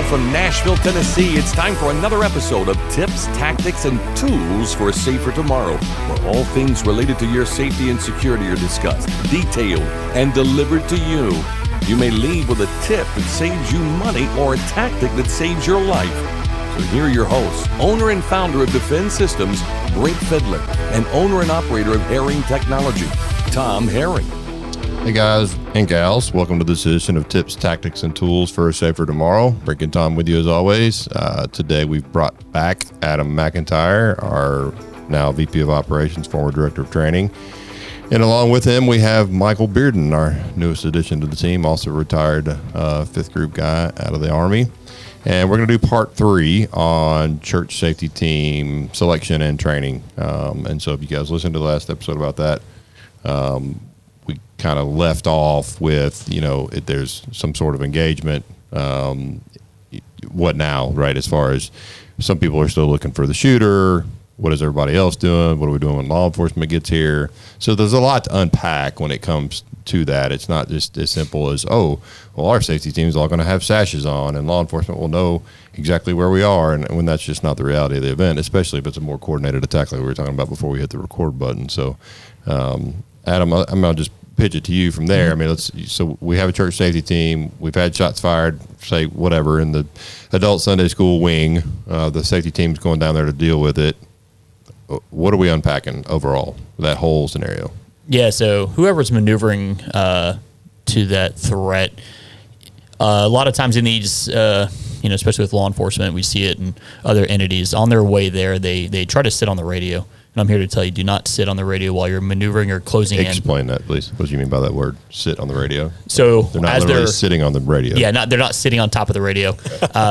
from Nashville, Tennessee, it's time for another episode of Tips, Tactics, and Tools for a Safer Tomorrow, where all things related to your safety and security are discussed, detailed, and delivered to you. You may leave with a tip that saves you money or a tactic that saves your life. So here are your hosts, owner and founder of Defend Systems, Brink Fiddler, and owner and operator of Herring Technology, Tom Herring. Hey guys and gals, welcome to this edition of Tips, Tactics, and Tools for a Safer Tomorrow. Brink and Tom with you as always. Today we've brought back Adam McIntyre, our now VP of Operations, former Director of Training. And along with him, we have Michael Bearden, our newest addition to the team, also retired 5th Group guy out of the Army. And we're going to do part 3 on church safety team selection and training. And so if you guys listened to the last episode about that, we kind of left off with, if there's some sort of engagement, what now, right? As far as some people are still looking for the shooter. What is everybody else doing? What are we doing when law enforcement gets here? So there's a lot to unpack when it comes to that. It's not just as simple as, our safety team is all going to have sashes on and law enforcement will know exactly where we are. And when that's just not the reality of the event, especially if it's a more coordinated attack like we were talking about before we hit the record button. So, Adam, I'm going to just pitch it to you from there. I mean, so we have a church safety team. We've had shots fired, say, whatever, in the adult Sunday school wing. The safety team's going down there to deal with it. What are we unpacking overall, that whole scenario? Yeah, so whoever's maneuvering to that threat, a lot of times in these, especially with law enforcement, we see it in other entities. On their way there, they try to sit on the radio. And I'm here to tell you, do not sit on the radio while you're maneuvering or closing in. Explain that, please. What do you mean by that word, sit on the radio? So they're not literally sitting on the radio. Yeah, they're not sitting on top of the radio.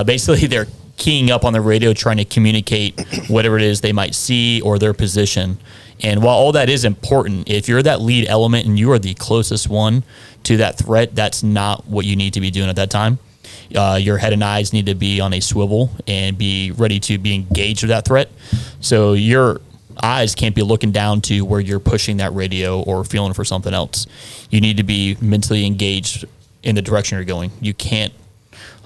Basically, they're keying up on the radio, trying to communicate whatever it is they might see or their position. And while all that is important, if you're that lead element and you are the closest one to that threat, that's not what you need to be doing at that time. Your head and eyes need to be on a swivel and be ready to be engaged with that threat. So your eyes can't be looking down to where you're pushing that radio or feeling for something else. You need to be mentally engaged in the direction you're going. You can't,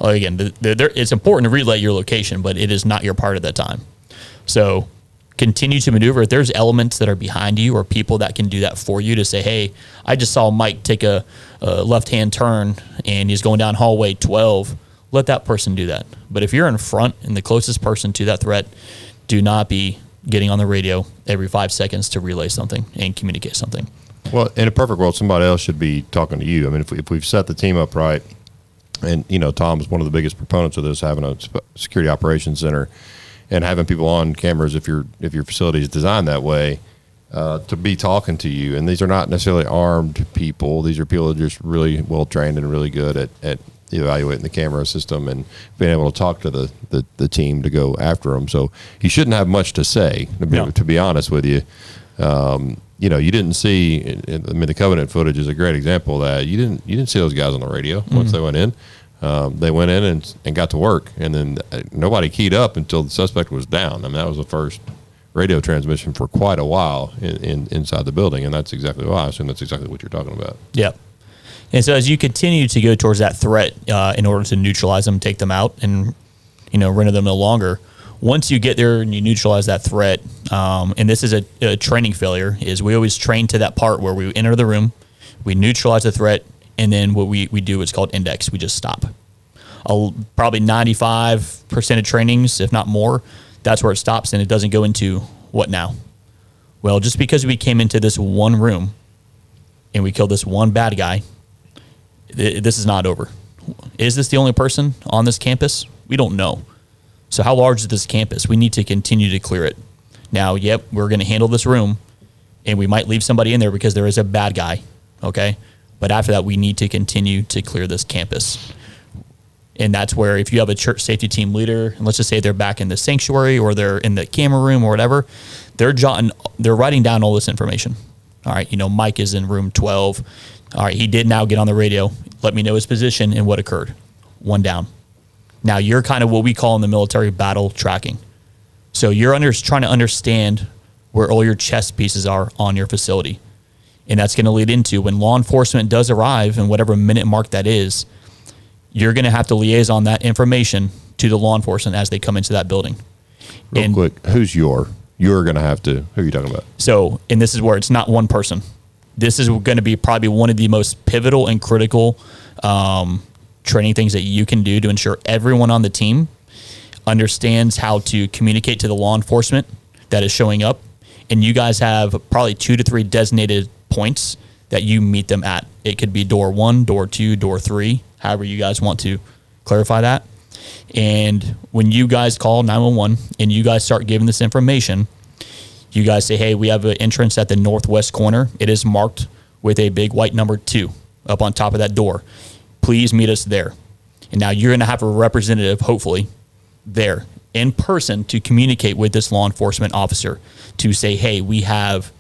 again, it's important to relay your location, but it is not your part at that time. So continue to maneuver. If there's elements that are behind you or people that can do that for you to say, hey, I just saw Mike take a left-hand turn and he's going down hallway 12, let that person do that. But if you're in front and the closest person to that threat, do not be getting on the radio every 5 seconds to relay something and communicate something. Well, in a perfect world, somebody else should be talking to you. I mean, if we've set the team up right, and, Tom is one of the biggest proponents of this, having a security operations center and having people on cameras if your facility is designed that way, to be talking to you. And these are not necessarily armed people. These are people that are just really well trained and really good at evaluating the camera system and being able to talk to the team to go after them. So you shouldn't have much to say, to be honest with you. You didn't see, the Covenant footage is a great example of that. You didn't see those guys on the radio once they went in. They went in and got to work, and then nobody keyed up until the suspect was down. I mean, that was the first radio transmission for quite a while inside the building, and that's exactly why. I assume that's exactly what you're talking about. Yeah. And so as you continue to go towards that threat in order to neutralize them, take them out, and render them no longer, once you get there and you neutralize that threat, and this is a training failure, is we always train to that part where we enter the room, we neutralize the threat, and then what we do is called index. We just stop. Probably 95% of trainings, if not more, that's where it stops, and it doesn't go into what now? Well, just because we came into this one room and we killed this one bad guy, this is not over. Is this the only person on this campus? We don't know. So how large is this campus? We need to continue to clear it. Now, we're going to handle this room, and we might leave somebody in there because there is a bad guy, okay? But after that, we need to continue to clear this campus. And that's where if you have a church safety team leader, and let's just say they're back in the sanctuary or they're in the camera room or whatever, they're writing down all this information. All right, Mike is in room 12. All right, he did now get on the radio. Let me know his position and what occurred. One down. Now, you're kind of what we call in the military battle tracking. So you're trying to understand where all your chess pieces are on your facility. And that's going to lead into when law enforcement does arrive and whatever minute mark that is, you're going to have to liaison that information to the law enforcement as they come into that building. Real quick, who's you're going to have to, who are you talking about? So, and this is where it's not one person. This is going to be probably one of the most pivotal and critical training things that you can do to ensure everyone on the team understands how to communicate to the law enforcement that is showing up. And you guys have probably 2 to 3 designated points that you meet them at. It could be door 1, door 2, door 3, however you guys want to clarify that. And when you guys call 911 and you guys start giving this information, you guys say, hey, we have an entrance at the northwest corner. It is marked with a big white number 2 up on top of that door. Please meet us there. And now you're going to have a representative, hopefully, there in person to communicate with this law enforcement officer to say, hey, we have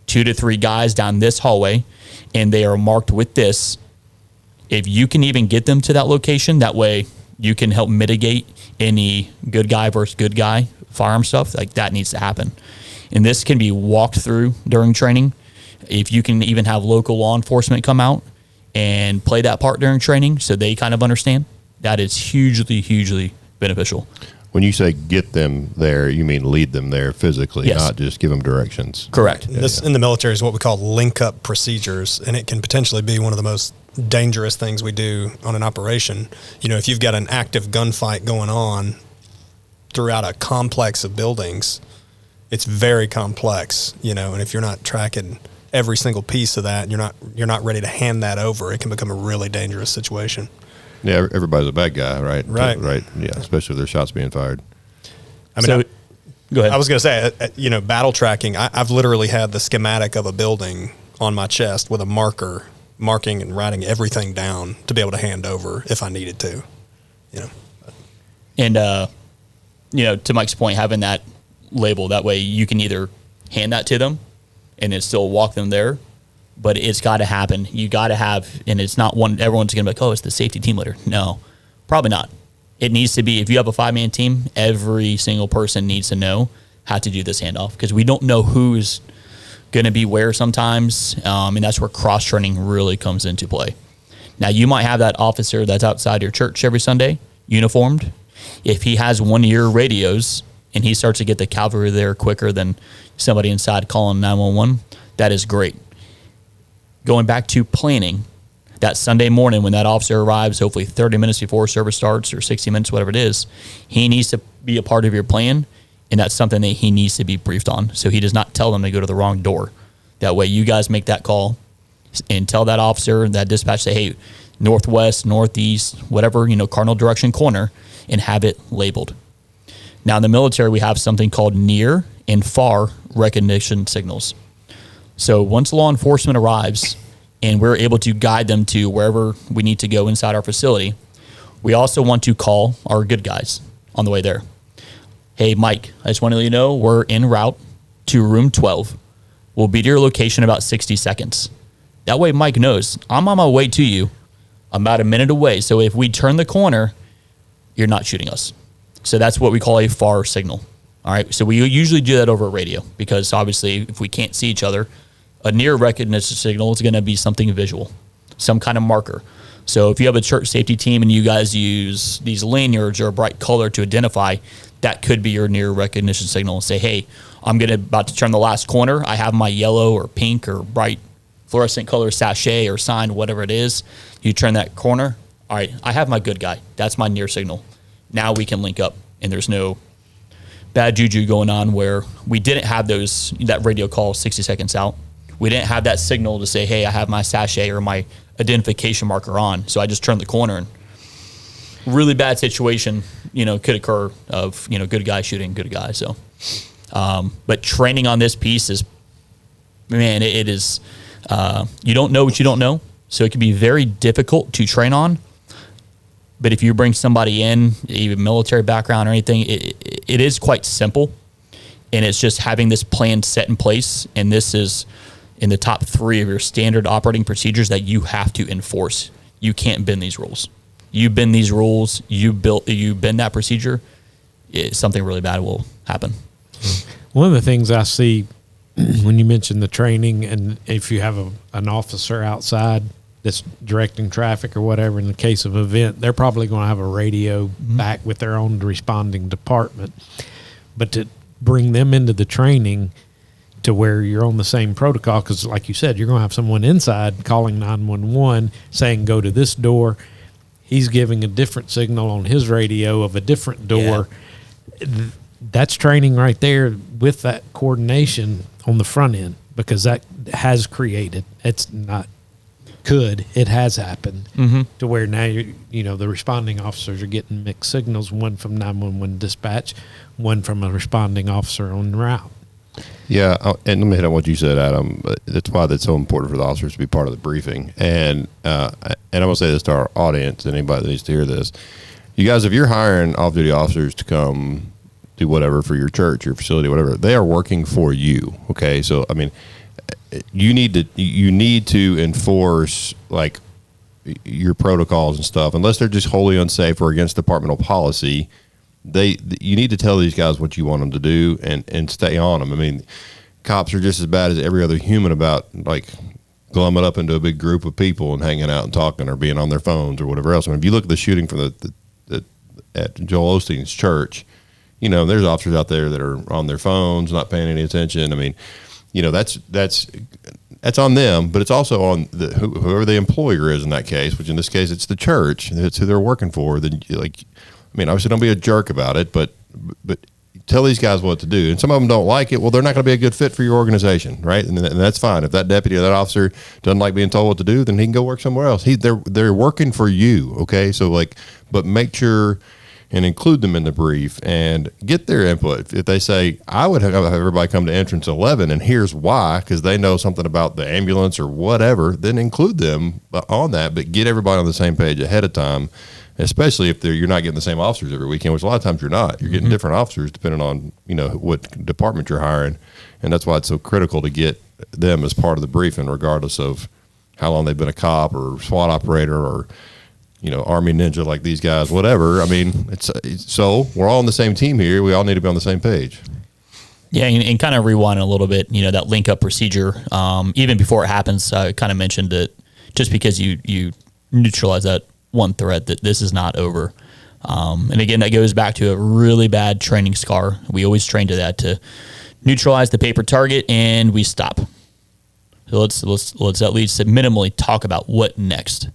2 to 3 guys down this hallway and they are marked with this. If you can even get them to that location, that way you can help mitigate any good guy versus good guy firearm stuff. Like that needs to happen. And this can be walked through during training. If you can even have local law enforcement come out and play that part during training so they kind of understand, that is hugely, hugely beneficial. When you say get them there, you mean lead them there physically, Yes. not just give them directions. Correct. This in the military is what we call link up procedures, and it can potentially be one of the most dangerous things we do on an operation. You know, if you've got an active gunfight going on throughout a complex of buildings, it's very complex, you know, and if you're not tracking every single piece of that, you're not ready to hand that over, it can become a really dangerous situation. Yeah, everybody's a bad guy, right? Right. Yeah, especially if there's shots being fired. I mean, So, go ahead. I was going to say, you know, battle tracking, I've literally had the schematic of a building on my chest with a marker, marking and writing everything down to be able to hand over if I needed to, you know. And, you know, to Mike's point, having that label, that way you can either hand that to them and then still walk them there, but it's got to happen. You got to have, and it's not one, everyone's going to be like, oh, it's the safety team leader. No, probably not. It needs to be, if you have a 5-man team, every single person needs to know how to do this handoff because we don't know who's going to be where sometimes, and that's where cross-training really comes into play. Now, you might have that officer that's outside your church every Sunday, uniformed. If he has one of your radios and he starts to get the cavalry there quicker than somebody inside calling 911, that is great. Going back to planning, that Sunday morning when that officer arrives, hopefully 30 minutes before service starts or 60 minutes, whatever it is, he needs to be a part of your plan, and that's something that he needs to be briefed on. So he does not tell them to go to the wrong door. That way you guys make that call and tell that officer, that dispatch, say, hey, northwest, northeast, whatever, you know, cardinal direction corner, and have it labeled. Now in the military, we have something called near and far recognition signals. So once law enforcement arrives and we're able to guide them to wherever we need to go inside our facility, we also want to call our good guys on the way there. Hey, Mike, I just want to let you know we're en route to room 12. We'll be to your location in about 60 seconds. That way Mike knows I'm on my way to you. I'm about a minute away. So if we turn the corner, you're not shooting us. So that's what we call a far signal. All right. So we usually do that over a radio because obviously if we can't see each other, a near recognition signal is going to be something visual, some kind of marker. So if you have a church safety team and you guys use these lanyards or a bright color to identify, that could be your near recognition signal and say, hey, I'm about to turn the last corner. I have my yellow or pink or bright fluorescent color sachet or sign, whatever it is. You turn that corner. All right, I have my good guy. That's my near signal. Now we can link up and there's no bad juju going on where we didn't have that radio call 60 seconds out. We didn't have that signal to say, hey, I have my sachet or my identification marker on. So I just turned the corner and really bad situation, you know, could occur of, you know, good guy shooting good guy. So, but training on this piece is, man, it is, you don't know what you don't know. So it can be very difficult to train on. But if you bring somebody in, even military background or anything, it is quite simple. And it's just having this plan set in place. And this is in the top 3 of your standard operating procedures that you have to enforce. You can't bend these rules. You bend these rules, you bend that procedure, something really bad will happen. One of the things I see when you mention the training, and if you have an officer outside that's directing traffic or whatever. In the case of an event, they're probably going to have a radio back with their own responding department. But to bring them into the training to where you're on the same protocol, because like you said, you're going to have someone inside calling 911 saying, go to this door. He's giving a different signal on his radio of a different door. Yeah. That's training right there with that coordination on the front end, because that has created, it's not could, it has happened to where now the responding officers are getting mixed signals, one from 911 dispatch, one from a responding officer on route. Yeah, and let me hit on what you said, Adam. That's why that's so important for the officers to be part of the briefing. And I'm going to say this to our audience, anybody that needs to hear this. You guys, if you're hiring off-duty officers to come do whatever for your church, your facility, whatever, they are working for you, okay? So, I mean, you need to enforce, like, your protocols and stuff. Unless they're just wholly unsafe or against departmental policy, you need to tell these guys what you want them to do and stay on them. I mean, cops are just as bad as every other human about, like, glumming up into a big group of people and hanging out and talking or being on their phones or whatever else. I mean, if you look at the shooting from at Joel Osteen's church, there's officers out there that are on their phones, not paying any attention. I mean, that's on them, but it's also on whoever the employer is in that case, which in this case, it's the church. It's who they're working for. Then, obviously don't be a jerk about it, but tell these guys what to do. And some of them don't like it. Well, they're not going to be a good fit for your organization, right? And that's fine. If that deputy or that officer doesn't like being told what to do, then he can go work somewhere else. They're working for you, okay? So, but make sure and include them in the brief and get their input. If they say, I would have everybody come to entrance 11 and here's why, because they know something about the ambulance or whatever, then include them on that, but get everybody on the same page ahead of time, especially if you're not getting the same officers every weekend, which a lot of times you're not. You're getting different officers depending on, what department you're hiring. And that's why it's so critical to get them as part of the briefing, regardless of how long they've been a cop or SWAT operator or Army ninja like these guys, whatever. I mean, so we're all on the same team here. We all need to be on the same page. Yeah, and kind of rewind a little bit, that link up procedure. Even before it happens, I kind of mentioned that just because you neutralize that one threat, that this is not over. And again, that goes back to a really bad training scar. We always train to that, to neutralize the paper target, and we stop. So let's at least minimally talk about what next.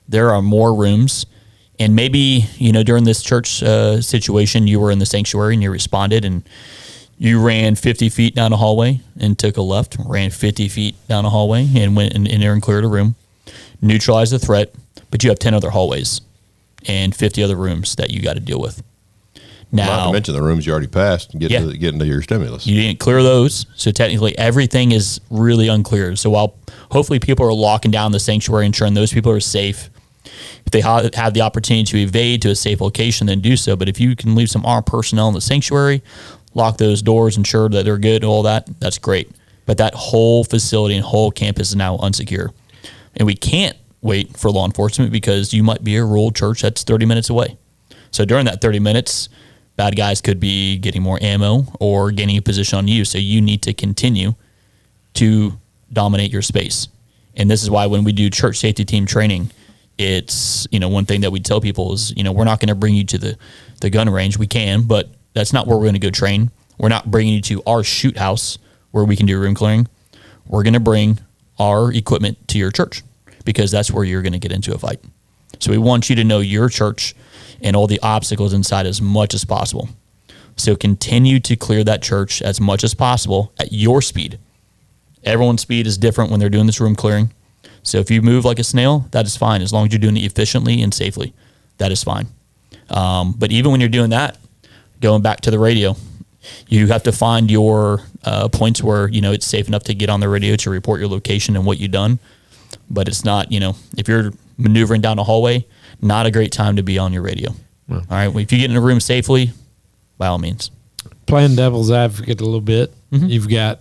There are more rooms, and maybe, during this church situation, you were in the sanctuary and you responded and you ran 50 feet down a hallway and took a left, ran 50 feet down a hallway and went in there and cleared a room, neutralized the threat, but you have 10 other hallways and 50 other rooms that you got to deal with. Now, not to mention the rooms you already passed and get into your stimulus. You didn't clear those, so technically everything is really unclear. So while hopefully people are locking down the sanctuary, ensuring those people are safe, if they have the opportunity to evade to a safe location, then do so. But if you can leave some armed personnel in the sanctuary, lock those doors, ensure that they're good, all that, that's great. But that whole facility and whole campus is now unsecure. And we can't wait for law enforcement because you might be a rural church that's 30 minutes away. So during that 30 minutes, bad guys could be getting more ammo or gaining a position on you. So you need to continue to dominate your space. And this is why when we do church safety team training, it's, one thing that we tell people is, we're not going to bring you to the gun range. We can, but that's not where we're going to go train. We're not bringing you to our shoot house where we can do room clearing. We're going to bring our equipment to your church because that's where you're going to get into a fight. So we want you to know your church and all the obstacles inside as much as possible. So continue to clear that church as much as possible at your speed. Everyone's speed is different when they're doing this room clearing. So if you move like a snail, that is fine. As long as you're doing it efficiently and safely, that is fine. But even when you're doing that, going back to the radio, you have to find your points where, it's safe enough to get on the radio to report your location and what you've done. But it's not, if you're maneuvering down a hallway, not a great time to be on your radio. Yeah. All right. Well, if you get in a room safely, by all means. Playing devil's advocate a little bit, you've got,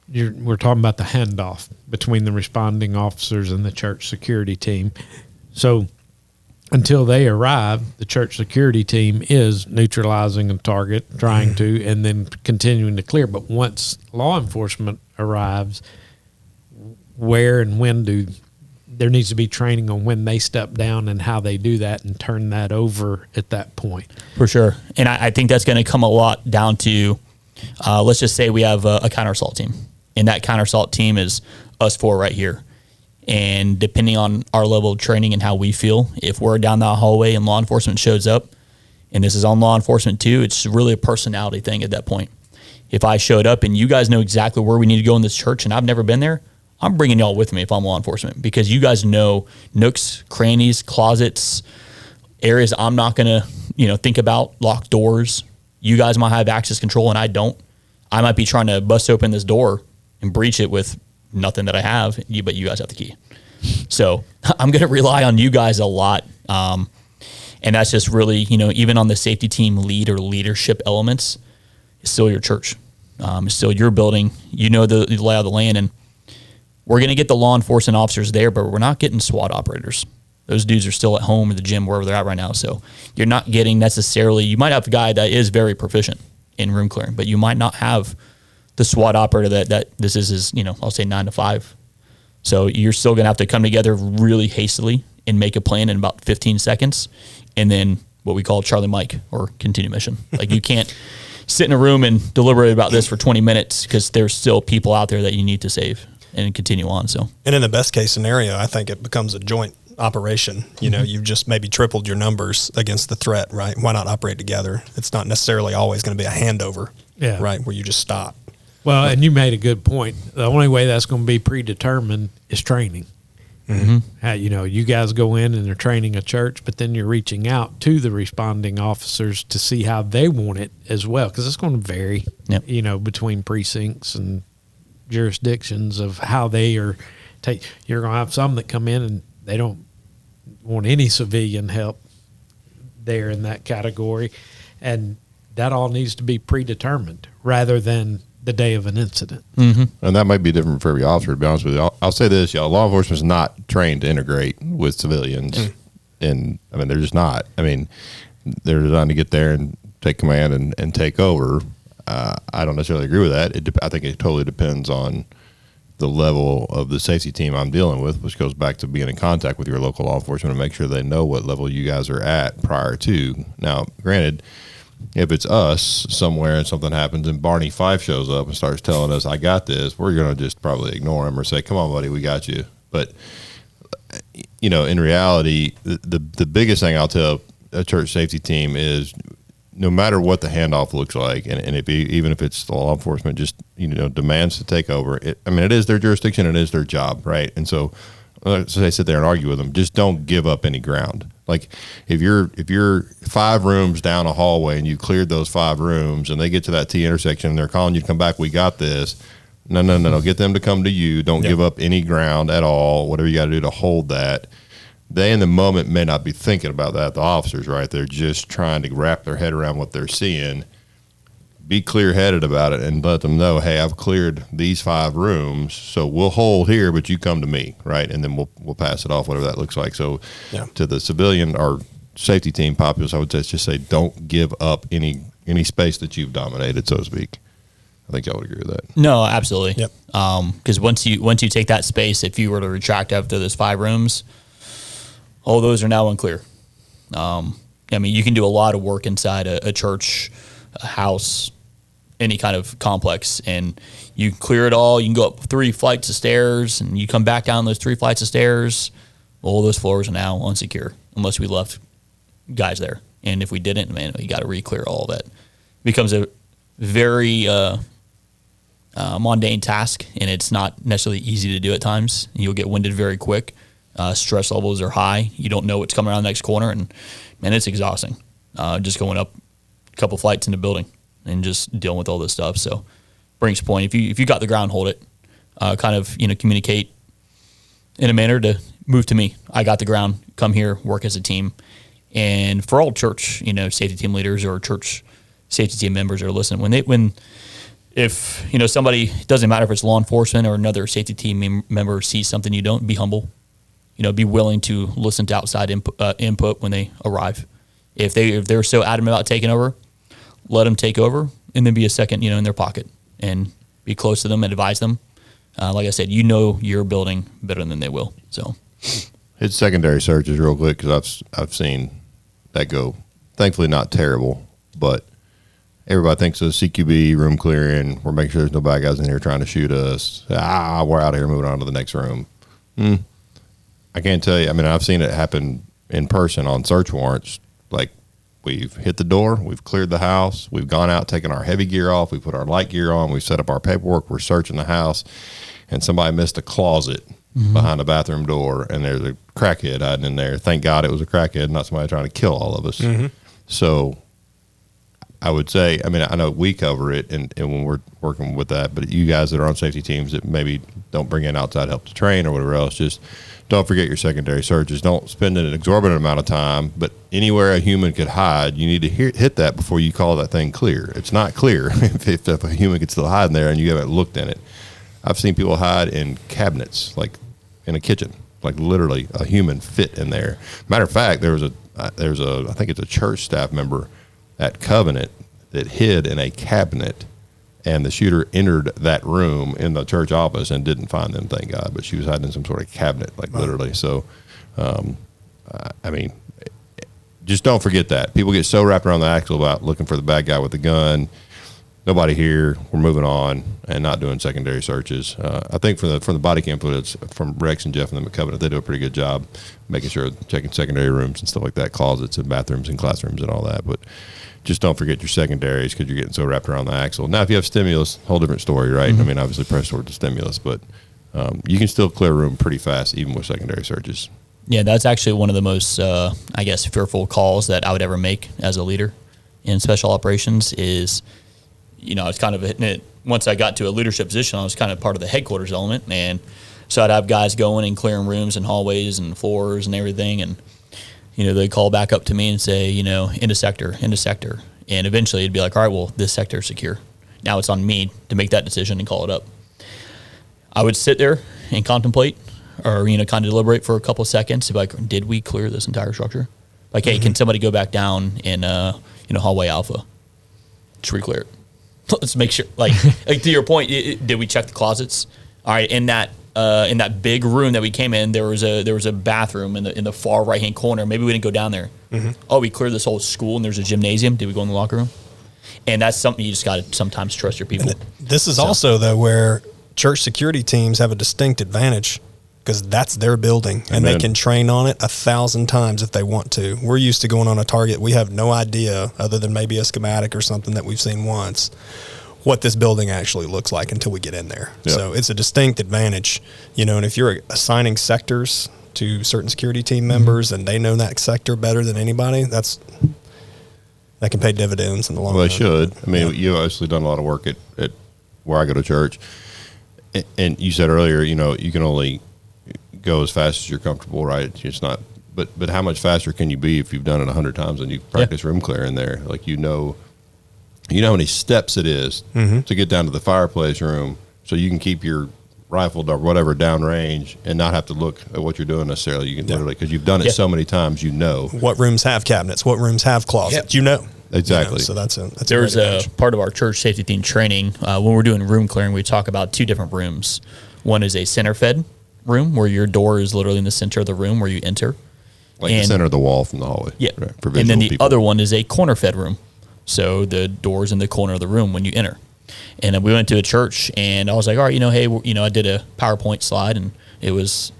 we're talking about the handoff between the responding officers and the church security team. So until they arrive, the church security team is neutralizing a target, trying to, and then continuing to clear. But once law enforcement arrives, where and when do there needs to be training on when they step down and how they do that and turn that over at that point. For sure. And I think that's going to come a lot down to, let's just say we have a counter assault team, and that counter assault team is us four right here. And depending on our level of training and how we feel, if we're down that hallway and law enforcement shows up, and this is on law enforcement too, it's really a personality thing at that point. If I showed up and you guys know exactly where we need to go in this church and I've never been there, I'm bringing y'all with me if I'm law enforcement, because you guys know nooks, crannies, closets, areas I'm not going to, think about, locked doors. You guys might have access control and I don't. I might be trying to bust open this door and breach it with nothing that I have, but you guys have the key. So I'm going to rely on you guys a lot. And that's just really, even on the safety team lead or leadership elements, it's still your church. It's still your building. You know the lay of the land, and we're going to get the law enforcement officers there, but we're not getting SWAT operators. Those dudes are still at home or the gym, wherever they're at right now. So you're not getting necessarily, you might have a guy that is very proficient in room clearing, but you might not have the SWAT operator that this is his, I'll say 9 to 5. So you're still going to have to come together really hastily and make a plan in about 15 seconds. And then what we call Charlie Mike or continue mission. Like you can't sit in a room and deliberate about this for 20 minutes because there's still people out there that you need to save and continue on. So, and in the best case scenario, I think it becomes a joint operation. You've just maybe tripled your numbers against the threat, right? Why not operate together? It's not necessarily always going to be a handover, right? Where you just stop. Well, and you made a good point. The only way that's going to be predetermined is training. Mm-hmm. You guys go in and they're training a church, but then you're reaching out to the responding officers to see how they want it as well, because it's going to vary, between precincts and jurisdictions of how they are. You're going to have some that come in and they don't want any civilian help there in that category, and that all needs to be predetermined rather than the day of an incident. Mm-hmm. And that might be different for every officer, to be honest with you. I'll say this, y'all, law enforcement is not trained to integrate with civilians. And they're just not. They're designed to get there and take command and take over. I don't necessarily agree with that. I think it totally depends on the level of the safety team I'm dealing with, which goes back to being in contact with your local law enforcement and make sure they know what level you guys are at prior to. Now, granted, if it's us somewhere and something happens and Barney Fife shows up and starts telling us, I got this, we're going to just probably ignore him or say, come on, buddy, we got you. But, in reality, the biggest thing I'll tell a church safety team is no matter what the handoff looks like, and even if it's the law enforcement just, demands to take over, it is their jurisdiction, it is their job, right? And so I sit there and argue with them, just don't give up any ground. Like if you're 5 rooms down a hallway and you cleared those 5 rooms and they get to that T intersection and they're calling you to come back, we got this. No. Get them to come to you. Don't give up any ground at all. Whatever you got to do to hold that. They in the moment may not be thinking about that. The officers, right? They're just trying to wrap their head around what they're seeing. Be clear-headed about it and let them know, hey, I've cleared these 5 rooms, so we'll hold here, but you come to me, right? And then we'll pass it off, whatever that looks like. So to the civilian or safety team populace, I would just say don't give up any space that you've dominated, so to speak. I think y'all would agree with that. No, absolutely. Yep. Because once you take that space, if you were to retract after those 5 rooms, all those are now unclear. You can do a lot of work inside a church, a house, any kind of complex, and you clear it all. You can go up 3 flights of stairs and you come back down those 3 flights of stairs. All those floors are now unsecure unless we left guys there. And if we didn't, you got to re-clear all of that. It becomes a very mundane task, and it's not necessarily easy to do at times. You'll get winded very quick. Stress levels are high. You don't know what's coming around the next corner, and it's exhausting. Just going up a couple flights in the building and just dealing with all this stuff. So, brings point. If you got the ground, hold it. Communicate in a manner to move to me. I got the ground. Come here. Work as a team. And for all church, safety team leaders or church safety team members are listening. If somebody, doesn't matter if it's law enforcement or another safety team member sees something you don't, be humble. Be willing to listen to outside input when they arrive. If they're so adamant about taking over, let them take over, and then be a second, in their pocket, and be close to them and advise them. Like I said, your building better than they will. So, Hit secondary searches real quick because I've seen that go. Thankfully, not terrible, but everybody thinks of CQB, room clearing. We're making sure there's no bad guys in here trying to shoot us. We're out of here, moving on to the next room. I can't tell you. I mean, I've seen it happen in person on search warrants. Like, we've hit the door, we've cleared the house, we've gone out, taken our heavy gear off, we put our light gear on, we've set up our paperwork, we're searching the house, and somebody missed a closet behind the bathroom door, and there's a crackhead hiding in there. Thank God it was a crackhead, not somebody trying to kill all of us. So I would say, I mean, I know we cover it, and when we're working with that, but you guys that are on safety teams that maybe don't bring in outside help to train or whatever else, just don't forget your secondary searches. Don't spend an exorbitant amount of time, but anywhere a human could hide, you need to hit that before you call that thing clear. It's not clear if a human could still hide in there and you haven't looked in it. I've seen people hide in cabinets, like in a kitchen, like literally a human fit in there. Matter of fact, there's a I think it's a church staff member at Covenant that hid in a cabinet, and the shooter entered that room in the church office and didn't find them, thank God. But she was hiding in some sort of cabinet, like literally. So, I mean, just don't forget that. People get so wrapped around the axle about looking for the bad guy with the gun. Nobody here. We're moving on and not doing secondary searches. I think from the body cam footage from Rex and Jeff and them at Covenant, they do a pretty good job making sure checking secondary rooms and stuff like that, closets and bathrooms and classrooms and all that. But just don't forget your secondaries because you're getting so wrapped around the axle. Now, if you have stimulus, whole different story, right? I mean, obviously press towards the stimulus, but you can still clear a room pretty fast even with secondary searches. Yeah, that's actually one of the most, I guess, fearful calls that I would ever make as a leader in special operations is, you know, I was kind of hitting it. Once I got to a leadership position, I was kind of part of the headquarters element. And so I'd have guys going and clearing rooms and hallways and floors and everything. And, you know, they'd call back up to me and say, you know, into sector. And eventually it'd be like, all right, well, this sector is secure. Now it's on me to make that decision and call it up. I would sit there and contemplate or, you know, kind of deliberate for a couple of seconds. Like, did we clear this entire structure? Like, hey, can somebody go back down in, you know, hallway alpha? Just re-clear it. Let's make sure, like to your point, did we check the closets? All right, in that big room that we came in, there was a bathroom in the far right hand corner. Maybe we didn't go down there. Oh, we cleared this whole school and there's a gymnasium. Did we go in the locker room? And that's something you just got to sometimes trust your people. This is also though where church security teams have a distinct advantage because that's their building and they can train on it 1,000 times if they want to. We're used to going on a target. We have no idea other than maybe a schematic or something that we've seen once what this building actually looks like until we get in there. Yep. So it's a distinct advantage, you know, and if you're assigning sectors to certain security team members and they know that sector better than anybody, that can pay dividends in the long run. Well, they should. I mean, you've obviously done a lot of work at where I go to church. And you said earlier, you know, you can only go as fast as you're comfortable, right? It's not, but how much faster can you be if you've done it 100 times and you practice room clearing there? Like, you know how many steps it is to get down to the fireplace room so you can keep your rifle or whatever down range and not have to look at what you're doing necessarily. You can literally, because you've done it so many times, you know. What rooms have cabinets, what rooms have closets, you know. Exactly. You know, so that's there's a part of our church safety team training. When we're doing room clearing, we talk about two different rooms. One is a center fed room where your door is literally in the center of the room where you enter. Like the center of the wall from the hallway. Yeah. Right, and then the other one is a corner fed room. So the door's in the corner of the room when you enter. And then we went to a church and I was like, all right, you know, hey, you know, I did a PowerPoint slide and it was,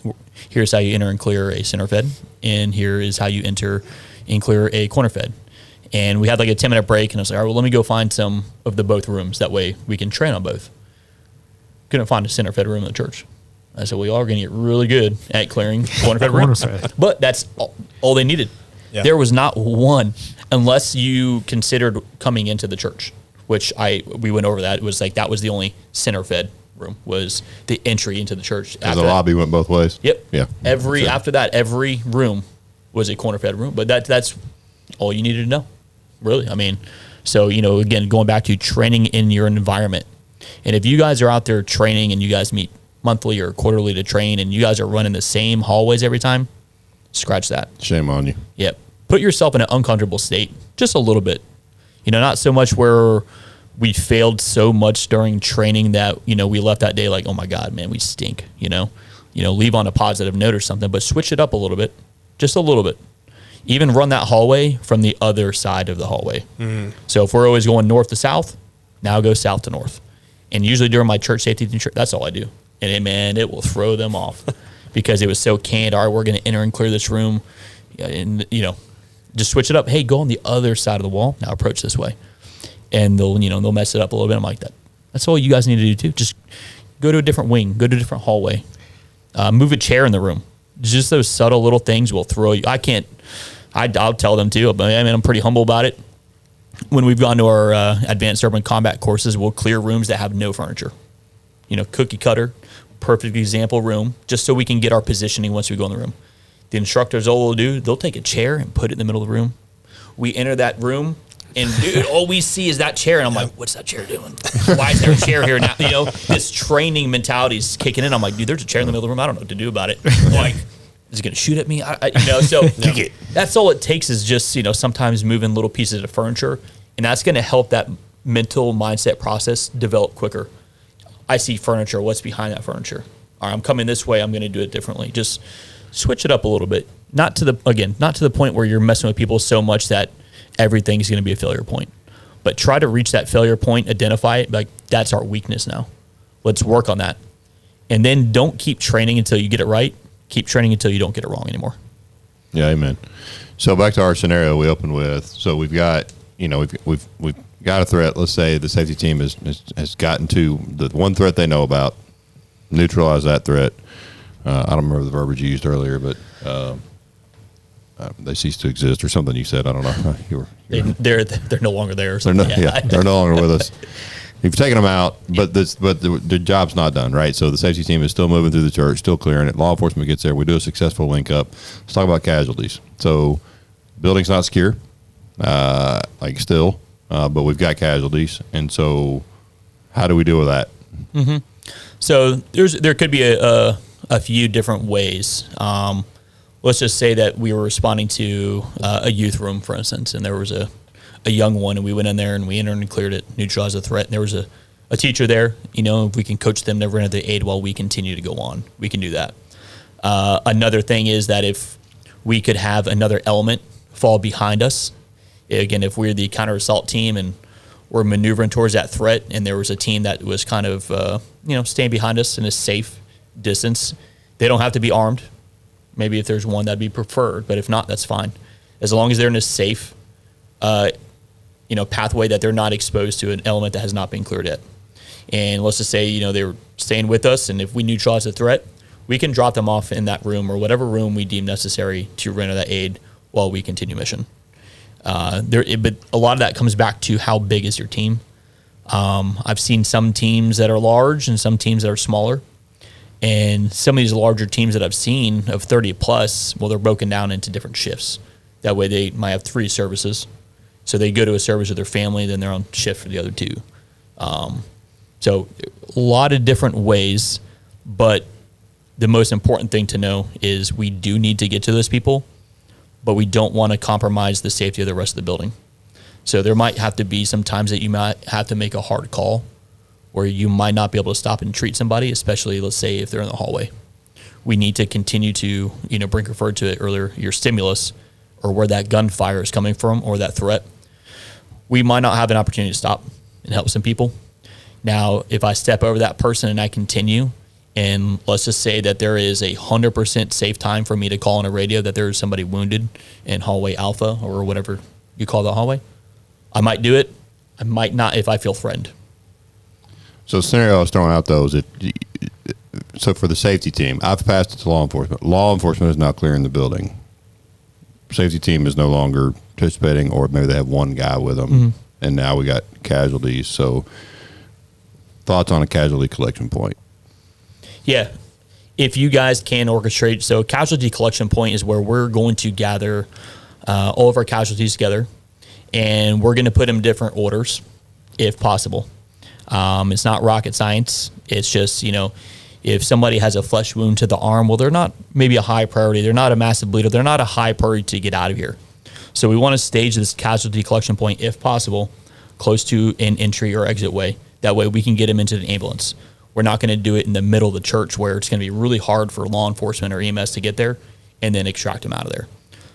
here's how you enter and clear a center fed. And here is how you enter and clear a corner fed. And we had like a 10-minute break and I was like, all right, well, let me go find some of the both rooms. That way we can train on both. Couldn't find a center fed room in the church. I said, we are going to get really good at clearing corner fed rooms. But that's all they needed. Yeah. There was not one, unless you considered coming into the church, which we went over that. It was like that was the only center fed room, was the entry into the church. Because the lobby went both ways? Yep. Yeah. After that, every room was a corner fed room. But that's all you needed to know, really. I mean, so, you know, again, going back to training in your environment. And if you guys are out there training and you guys meet monthly or quarterly to train and you guys are running the same hallways every time, scratch that. Shame on you. Yep. Put yourself in an uncomfortable state just a little bit. You know, not so much where we failed so much during training that, you know, we left that day like, oh my God, man, we stink. You know, leave on a positive note or something, but switch it up a little bit, just a little bit. Even run that hallway from the other side of the hallway. So if we're always going north to south, now go south to north. And usually during my church safety, that's all I do. And it will throw them off because it was so canned. All right, we're going to enter and clear this room. And, just switch it up. Hey, go on the other side of the wall. Now approach this way. And they'll mess it up a little bit. I'm like, that's all you guys need to do too. Just go to a different wing, go to a different hallway, move a chair in the room. Just those subtle little things will throw you. I'll tell them too, but I'm pretty humble about it. When we've gone to our advanced urban combat courses, we'll clear rooms that have no furniture. Cookie cutter, perfect example room, just so we can get our positioning once we go in the room. The instructors, all they'll do, they'll take a chair and put it in the middle of the room. We enter that room, and dude, all we see is that chair, and I'm like, what's that chair doing? Why is there a chair here now? This training mentality is kicking in. I'm like, dude, there's a chair in the middle of the room. I don't know what to do about it. I'm like, is it going to shoot at me? So that's all it takes is just, sometimes moving little pieces of furniture, and that's going to help that mental mindset process develop quicker. I see furniture. What's behind that furniture? All right, I'm coming this way. I'm going to do it differently. Just switch it up a little bit. Not to the point where you're messing with people so much that everything is going to be a failure point. But try to reach that failure point, identify it, like that's our weakness now. Let's work on that. And then don't keep training until you get it right. Keep training until you don't get it wrong anymore. Yeah, amen. So back to our scenario we opened with. So we've got, we've got a threat. Let's say the safety team has gotten to the one threat they know about, neutralize that threat. I don't remember the verbiage you used earlier, but they cease to exist or something you said. I don't know. They're no longer there. They're no longer with us. You've taken them out, but the job's not done, right? So the safety team is still moving through the church, still clearing it. Law enforcement gets there. We do a successful link up. Let's talk about casualties. So building's not secure, but we've got casualties. And so how do we deal with that? Mm-hmm. So there could be a few different ways. Let's just say that we were responding to a youth room, for instance, and there was a young one, and we went in there and we entered and cleared it, neutralized the threat, and there was a teacher there. If we can coach them to render the aid while we continue to go on, we can do that. Another thing is that if we could have another element fall behind us, again, if we're the counter assault team and we're maneuvering towards that threat, and there was a team that was kind of staying behind us in a safe distance, they don't have to be armed. Maybe if there's one, that'd be preferred, but if not, that's fine. As long as they're in a safe pathway that they're not exposed to an element that has not been cleared yet. And let's just say, they were staying with us, and if we neutralize the threat, we can drop them off in that room or whatever room we deem necessary to render that aid while we continue mission. But a lot of that comes back to how big is your team. I've seen some teams that are large and some teams that are smaller. And some of these larger teams that I've seen of 30 plus, well, they're broken down into different shifts. That way they might have 3 services. So they go to a service with their family, then they're on shift for the other 2. So a lot of different ways, but the most important thing to know is we do need to get to those people, but we don't want to compromise the safety of the rest of the building. So there might have to be some times that you might have to make a hard call where you might not be able to stop and treat somebody, especially, let's say, if they're in the hallway. We need to continue to, Brink referred to it earlier, your stimulus or where that gunfire is coming from or that threat. We might not have an opportunity to stop and help some people. Now, if I step over that person and I continue, and let's just say that there is 100% safe time for me to call on a radio that there is somebody wounded in hallway alpha or whatever you call the hallway, I might do it. I might not if I feel threatened. So the scenario I was throwing out, though, is so for the safety team, I've passed it to law enforcement. Law enforcement is now clearing the building. Safety team is no longer participating, or maybe they have one guy with them, and now we got casualties. So thoughts on a casualty collection point? Yeah. If you guys can orchestrate, so casualty collection point is where we're going to gather all of our casualties together, and we're going to put them in different orders if possible. It's not rocket science. It's just, if somebody has a flesh wound to the arm, well, they're not maybe a high priority. They're not a massive bleeder. They're not a high priority to get out of here. So we want to stage this casualty collection point, if possible, close to an entry or exit way. That way we can get them into the ambulance. We're not going to do it in the middle of the church where it's going to be really hard for law enforcement or EMS to get there and then extract them out of there.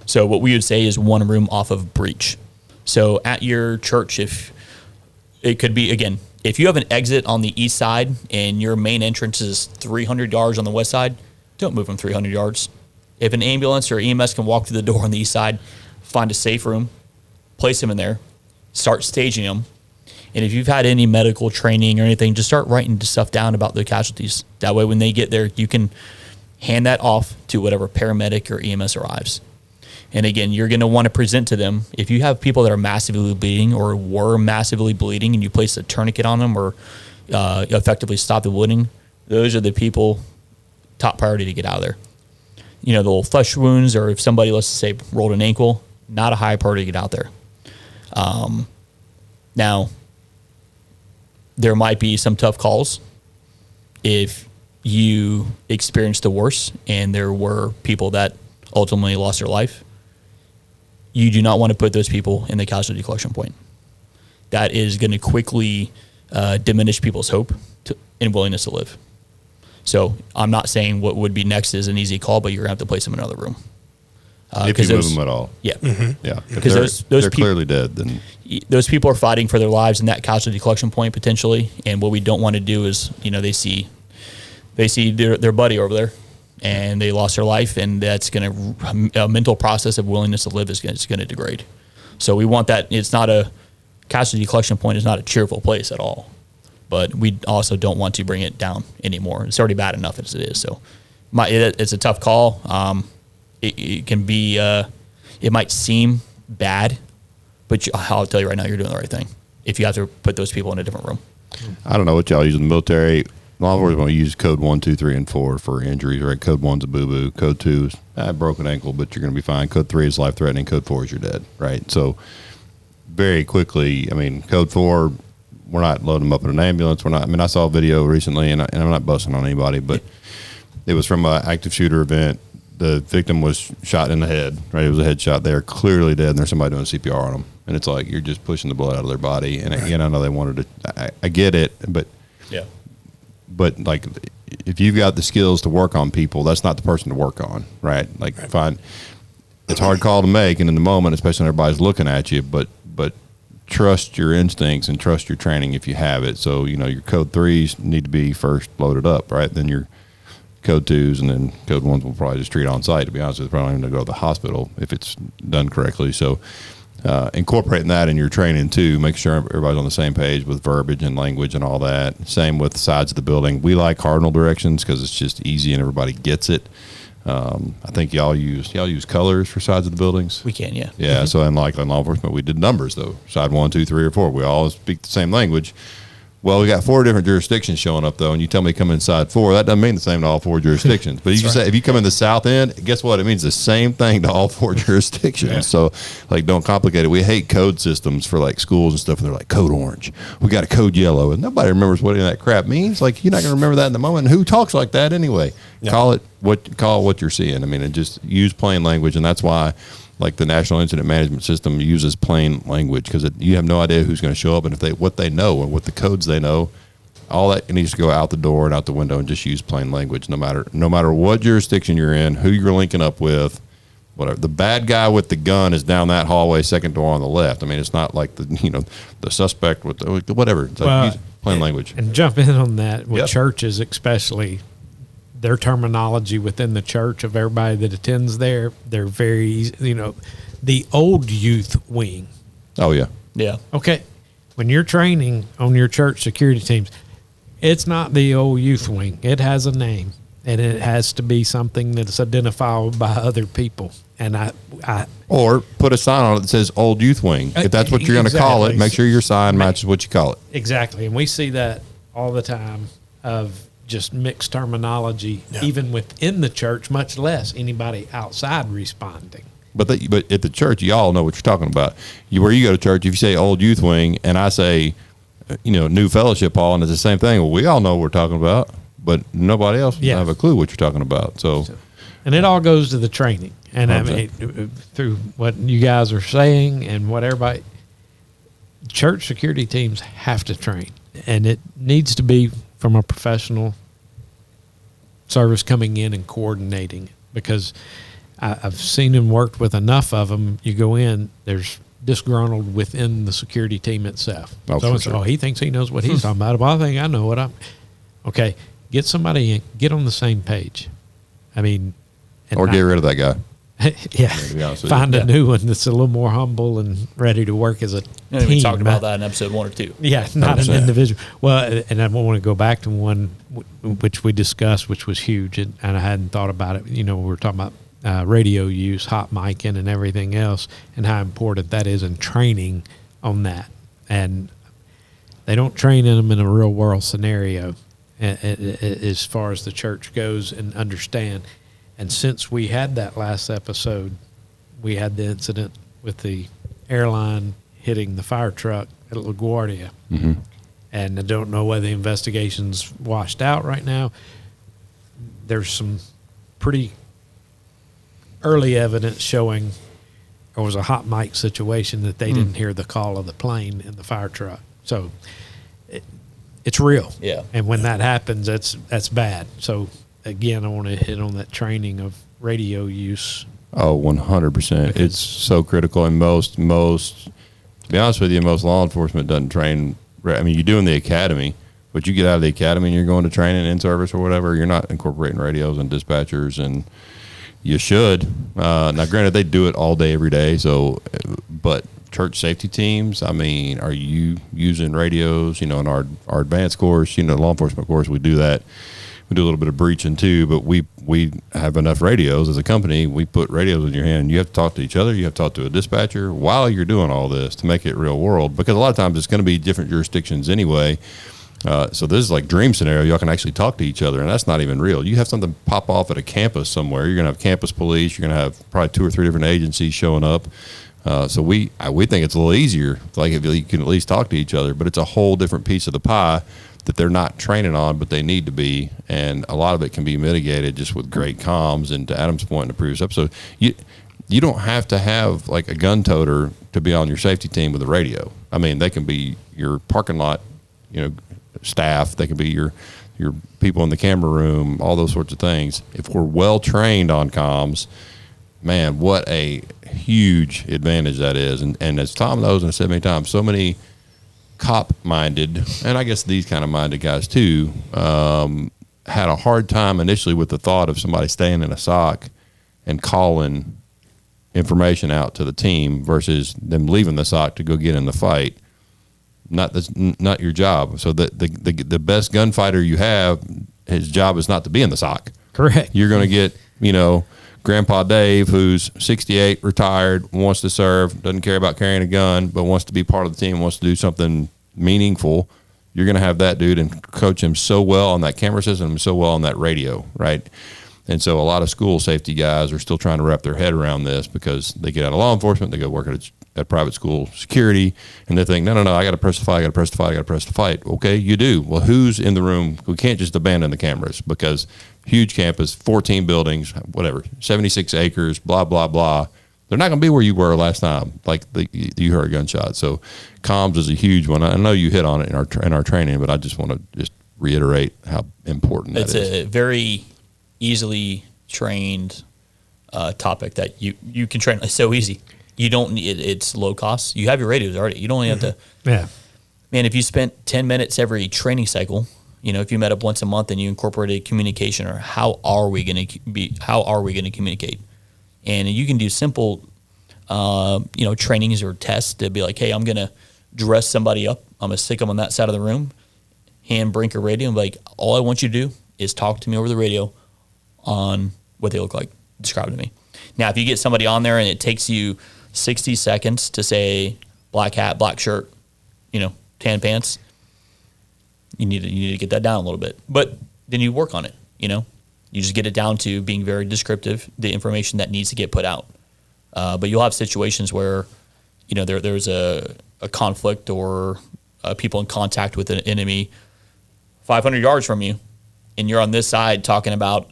So what we would say is one room off of breach. So at your church, if it could be, again, if you have an exit on the east side and your main entrance is 300 yards on the west side, don't move them 300 yards. If an ambulance or EMS can walk through the door on the east side, find a safe room, place them in there, start staging them. And if you've had any medical training or anything, just start writing stuff down about the casualties. That way, when they get there, you can hand that off to whatever paramedic or EMS arrives. And again, you're going to want to present to them. If you have people that are massively bleeding or were massively bleeding and you place a tourniquet on them or effectively stop the bleeding, those are the people top priority to get out of there. The little flesh wounds, or if somebody, let's say, rolled an ankle, not a high priority to get out there. Now, there might be some tough calls if you experienced the worst and there were people that ultimately lost their life. You do not want to put those people in the casualty collection point. That is going to quickly diminish people's hope and willingness to live. So I'm not saying what would be next is an easy call, but you're going to have to place them in another room. If you move them at all. Yeah. Mm-hmm. Yeah. Because they're clearly dead. Then those people are fighting for their lives in that casualty collection point potentially. And what we don't want to do is, they see their buddy over there and they lost their life, and that's going to, a mental process of willingness to live is going to degrade. So we want that. It's not a casualty collection point is not a cheerful place at all. But we also don't want to bring it down anymore. It's already bad enough as it is. So it's a tough call. It can be, it might seem bad, but I'll tell you right now, you're doing the right thing if you have to put those people in a different room. I don't know what y'all use in the military. Law enforcement going to use code 1, 2, 3, and 4 for injuries, right? Code 1's a boo-boo. Code 2 is a broken ankle, but you're going to be fine. Code 3 is life-threatening. Code 4 is you're dead, right? So very quickly, code 4, we're not loading them up in an ambulance. We're not. I saw a video recently, and I'm not busting on anybody, but it was from an active shooter event. The victim was shot in the head, right? It was a headshot. They're clearly dead, and there's somebody doing CPR on them. And it's like you're just pushing the blood out of their body. And again, I know they wanted to. I get it, but yeah. But like, if you've got the skills to work on people, that's not the person to work on, right? Like, fine. It's a hard call to make, and in the moment, especially when everybody's looking at you, but trust your instincts and trust your training if you have it. So, your code 3s need to be first loaded up, right? Then your code 2s, and then code 1s will probably just treat on site, to be honest with you. Probably even to go to the hospital if it's done correctly. So incorporating that in your training too, make sure everybody's on the same page with verbiage and language and all that. Same with sides of the building. We like cardinal directions because it's just easy and everybody gets it. I think y'all use colors for sides of the buildings. We can, yeah. Yeah. Mm-hmm. So in law enforcement, we did numbers though. Side 1, 2, 3, or 4. We all speak the same language. Well, we got 4 different jurisdictions showing up though, and you tell me come inside 4. That doesn't mean the same to all 4 jurisdictions. But say if you come in the south end, guess what? It means the same thing to all 4 jurisdictions. Yeah. So, don't complicate it. We hate code systems for schools and stuff, and they're like code orange. We got a code yellow, and nobody remembers what any of that crap means. You're not going to remember that in the moment. Who talks like that anyway? Yeah. Call what you're seeing. And just use plain language, and that's why. The National Incident Management System uses plain language because you have no idea who's going to show up, and what they know and what the codes they know, all that needs to go out the door and out the window, and just use plain language. No matter what jurisdiction you're in, who you're linking up with, whatever. The bad guy with the gun is down that hallway, second door on the left. It's not like the suspect with the whatever. It's use plain language. And jump in on that with churches, especially. Their terminology within the church of everybody that attends there, they're very, the old youth wing. Oh, yeah. Yeah. Okay. When you're training on your church security teams, it's not the old youth wing. It has a name, and it has to be something that's identifiable by other people. And or put a sign on it that says old youth wing. If that's what you're going to call it, make sure your sign matches what you call it. Exactly. And we see that all the time of just mixed terminology, even within the church, much less anybody outside responding. But at the church, you all know what you're talking about. Where you go to church, if you say old youth wing and I say, new fellowship hall, and it's the same thing, well, we all know what we're talking about, but nobody else have a clue what you're talking about. So, and it all goes to the training. And through what you guys are saying and what everybody, church security teams have to train, and it needs to be from a professional service coming in and coordinating it, because I've seen and worked with enough of them. You go in, there's disgruntled within the security team itself. Oh, So for it's, sure. oh, he thinks he knows what he's talking about. Well, I think I know what I'm. Okay, get somebody in, get on the same page. I mean, and Or get rid of that guy. yeah, to be honest with find you. a new one that's a little more humble and ready to work as a team. We talked about not- that in episode 1 or 2. Yeah, not an 100%. individual. Well, and I want to go back to one which we discussed, which was huge, and I hadn't thought about it. You know, we were talking about radio use, hot micing, and everything else, and how important that is in training on that. And they don't train in them in a real world scenario as far as the church goes and understand. And since we had that last episode, we had the incident with the airline hitting the fire truck at LaGuardia. Mm-hmm. And I don't know whether the investigation's washed out right now. There's some pretty early evidence showing there was a hot mic situation that they didn't hear the call of the plane in the fire truck. So it's real. Yeah. And when that happens, that's bad. So again, I want to hit on that training of radio use. Oh, 100%. It's so critical. And most, to be honest with you, most law enforcement doesn't train. I mean, you do in the academy, but you get out of the academy and you're going to training in service or whatever, you're not incorporating radios and dispatchers, and you should. Now, granted, they do it all day, every day. So, but church safety teams, I mean, are you using radios? You know, in our advanced course, you know, law enforcement course, we do that. We do a little bit of breaching too, but we have enough radios as a company. We put radios in your hand, and you have to talk to each other. You have to talk to a dispatcher while you're doing all this to make it real world, because a lot of times it's going to be different jurisdictions anyway. So this is like dream scenario. Y'all can actually talk to each other, and that's not even real. You have something pop off at a campus somewhere. You're going to have campus police. You're going to have probably 2 or 3 different agencies showing up. So we think it's a little easier, like if you can at least talk to each other, but it's a whole different piece of the pie that they're not training on, but they need to be. And a lot of it can be mitigated just with great comms. And to Adam's point in the previous episode, you don't have to have like a gun toter to be on your safety team with a radio. I mean, they can be your parking lot, you know, staff. They can be your people in the camera room, all those sorts of things. If we're well trained on comms, man, what a huge advantage that is. And as Tom knows, and I said many times, so many cop-minded, and I guess these kind of minded guys too, had a hard time initially with the thought of somebody staying in a SOC and calling information out to the team versus them leaving the SOC to go get in the fight. Not your job. So the best gunfighter you have, his job is not to be in the SOC. Correct. You're going to get, you know, Grandpa Dave, who's 68, retired, wants to serve, doesn't care about carrying a gun, but wants to be part of the team, wants to do something meaningful. You're going to have that dude and coach him so well on that camera system and so well on that radio, right? And so a lot of school safety guys are still trying to wrap their head around this because they get out of law enforcement, they go work at private school security, and they think, no, I got to press the fight. Okay, you do. Well, who's in the room? We can't just abandon the cameras because huge campus, 14 buildings, whatever, 76 acres, blah, blah, blah. They're not going to be where you were last time, like you heard a gunshot. So comms is a huge one. I know you hit on it in our training, but I just want to just reiterate how important that is. It's a very easily trained topic that you can train. It's so easy. You don't need it's low cost. You have your radios already. You don't even have to. Yeah. Man, if you spent 10 minutes every training cycle, you know, if you met up once a month and you incorporated communication, or how are we going to communicate? And you can do simple, trainings or tests to be like, hey, I'm going to dress somebody up. I'm going to stick them on that side of the room, hand brink a radio, and be like, all I want you to do is talk to me over the radio on what they look like. Describe it to me. Now, if you get somebody on there and it takes you 60 seconds to say black hat, black shirt, tan pants, you need to get that down a little bit. But then you work on it, You just get it down to being very descriptive, the information that needs to get put out. But you'll have situations where, there's a conflict or people in contact with an enemy 500 yards from you, and you're on this side talking about,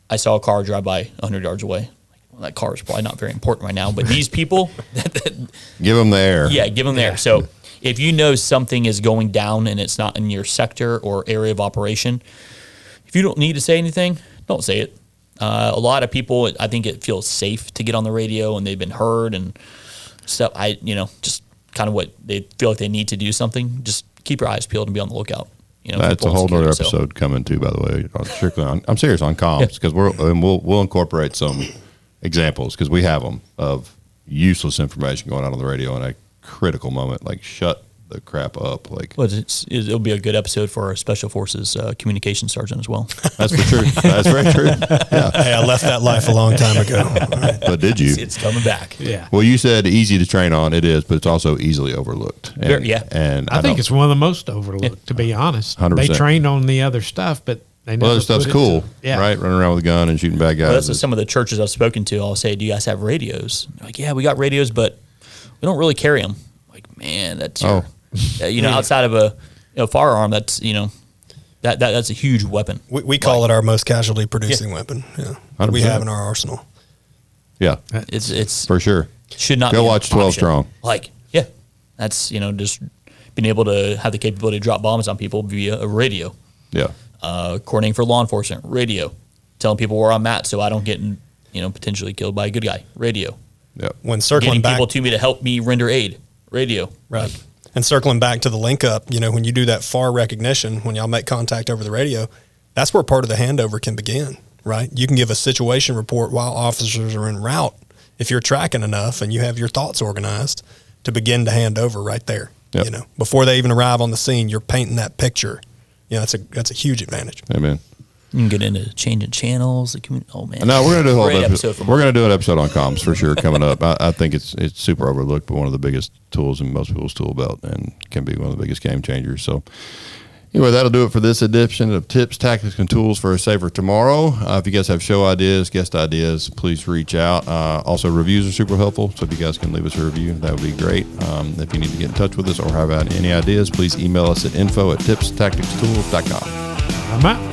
I saw a car drive by 100 yards away. Well, that car is probably not very important right now, but these people, give them the air. Yeah, give them the air. So if you know something is going down and it's not in your sector or area of operation, if you don't need to say anything, don't say it. A lot of people, I think it feels safe to get on the radio and they've been heard and stuff. Just kind of what they feel like they need to do something. Just keep your eyes peeled and be on the lookout. That's a whole other episode coming too, by the way. Strictly on, I'm serious on comms because we'll incorporate some examples because we have them of useless information going out on the radio in a critical moment. Like shut the crap up. Like, well, it'll be a good episode for our special forces communication sergeant as well. That's for true. That's very true. Yeah. Hey, I left that life a long time ago. But did you? It's coming back. Yeah. Well, you said easy to train on. It is, but it's also easily overlooked. And, And I think it's one of the most overlooked, to be honest. 100%. They trained on the other stuff, but they never other stuff's put it cool, to, right? Running around with a gun and shooting bad guys. Well, that's what some of the churches I've spoken to. I'll say, "Do you guys have radios?" They're like, yeah, we got radios, but we don't really carry them. Like, man, that's outside of a firearm, that's that's a huge weapon. We call it our most casualty producing weapon. Yeah, 100%. we have in our arsenal. Yeah, it's for sure. Should not go be watch 12 Strong. Like, yeah, that's just being able to have the capability to drop bombs on people via a radio. Yeah. Coordinating for law enforcement, radio. Telling people where I'm at so I don't get potentially killed by a good guy, radio. Yeah. When circling Getting back, people to me to help me render aid, radio. Right. And circling back to the link up, when you do that FAR recognition, when y'all make contact over the radio, that's where part of the handover can begin, right? You can give a situation report while officers are en route if you're tracking enough and you have your thoughts organized to begin to hand over right there. Yep. Before they even arrive on the scene, you're painting that picture. That's a huge advantage. Amen. You can get into changing channels. Oh man! No, we're gonna do a whole Great episode. We're gonna do an episode on comms for sure coming up. I think it's super overlooked, but one of the biggest tools in most people's tool belt, and can be one of the biggest game changers. So, anyway, that'll do it for this edition of Tips, Tactics, and Tools for a Safer Tomorrow. If you guys have show ideas, guest ideas, please reach out. Also, reviews are super helpful, so if you guys can leave us a review, that would be great. If you need to get in touch with us or have any ideas, please email us at info@tipstacticstools.com. I'm out.